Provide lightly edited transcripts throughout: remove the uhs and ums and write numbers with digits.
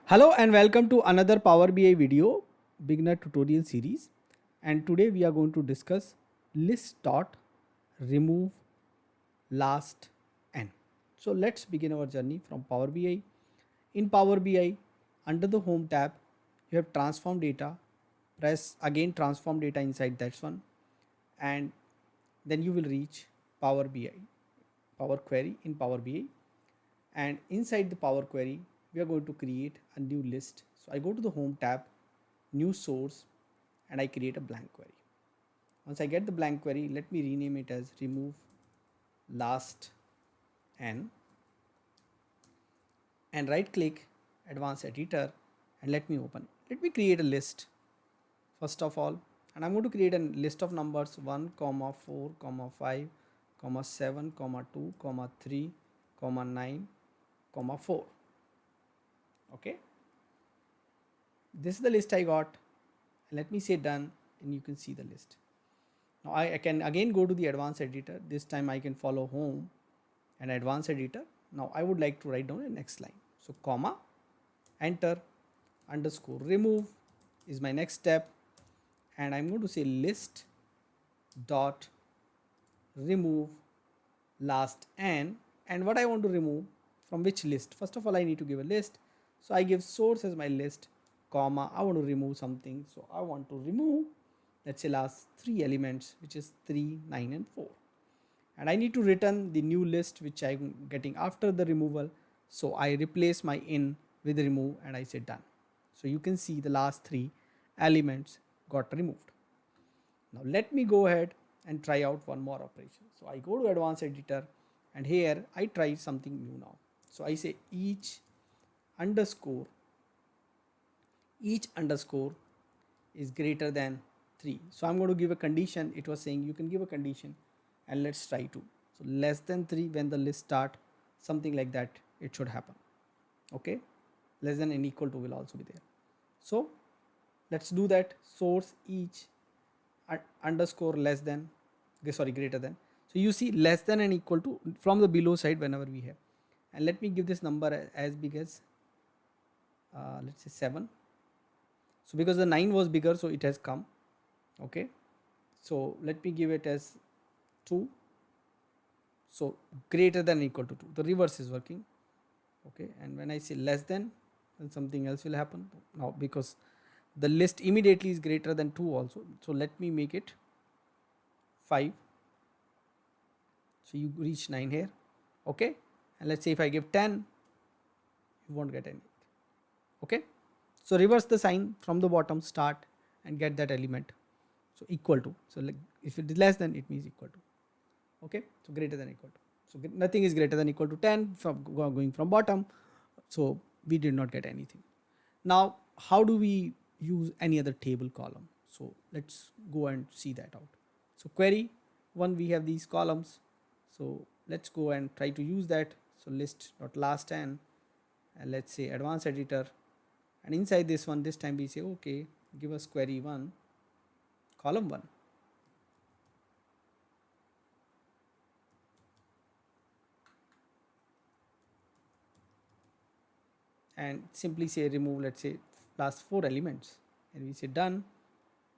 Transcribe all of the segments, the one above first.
Hello and welcome to another Power BI video beginner tutorial series, and today we are going to discuss List.RemoveLastN. So let's begin our journey from Power BI. In Power BI, under the Home tab, you have Transform Data. Press again Transform Data inside that one, and then you will reach Power BI, Power Query in Power BI. And inside the Power Query, we are going to create a new list. So I go to the Home tab, New Source, and I create a blank query. Once I get the blank query, let me rename it as Remove Last N, and right click Advanced Editor, and let me open it. Let me create a list first of all, and I'm going to create a list of numbers 1, 4, 5, 7, 2, 3, 9, 4. Okay, this is the list I got. Let me say done, and you can see the list. Now I can again go to the advanced editor. This time I can follow Home and Advanced Editor. Now I would like to write down the next line. So comma, enter, underscore remove is my next step, and I'm going to say list dot remove last n, and what I want to remove from which list. First of all, I need to give a list, so I give source as my list, comma, I want to remove something, so I want to remove, let's say, last 3 elements, which is 3, 9 and 4, and I need to return the new list which I'm getting after the removal. So I replace my in with remove, and I say done. So you can see the last 3 elements got removed. Now let me go ahead and try out one more operation. So I go to Advanced Editor, and here I try something new now. So I say each underscore is greater than 3. So I'm going to give a condition. It was saying you can give a condition, and let's try to. So less than 3 when the list start, something like that it should happen. Okay, less than and equal to will also be there. So let's do that. Source each underscore less than, greater than. So you see less than and equal to from the below side whenever we have, and let me give this number as big as let's say 7. So because the 9 was bigger, so it has come. Okay, so let me give it as 2. So greater than or equal to 2, the reverse is working. Okay, and when I say less than, then something else will happen now, because the list immediately is greater than 2 also. So let me make it 5. So you reach 9 here. Okay, and let's say if I give 10, you won't get anything. Okay, so reverse the sign from the bottom, start and get that element. So equal to, so like if it is less than, it means equal to. Okay, so greater than equal to, so nothing is greater than equal to 10 from going from bottom, so we did not get anything. Now how do we use any other table column? So let's go and see that out. So query 1, we have these columns, so let's go and try to use that. So list.lastN, and let's say Advanced Editor, and inside this one, this time we say okay, give us query 1, column 1. And simply say remove, let's say, last 4 elements, and we say done.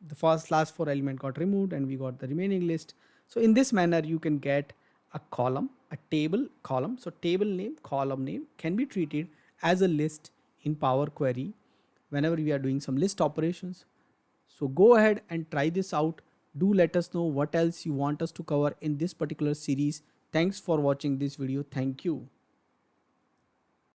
The last 4 element got removed, and we got the remaining list. So in this manner you can get a column, a table column. So table name, column name can be treated as a list in Power Query whenever we are doing some list operations. So go ahead and try this out. Do let us know what else you want us to cover in this particular series. Thanks for watching this video. Thank you.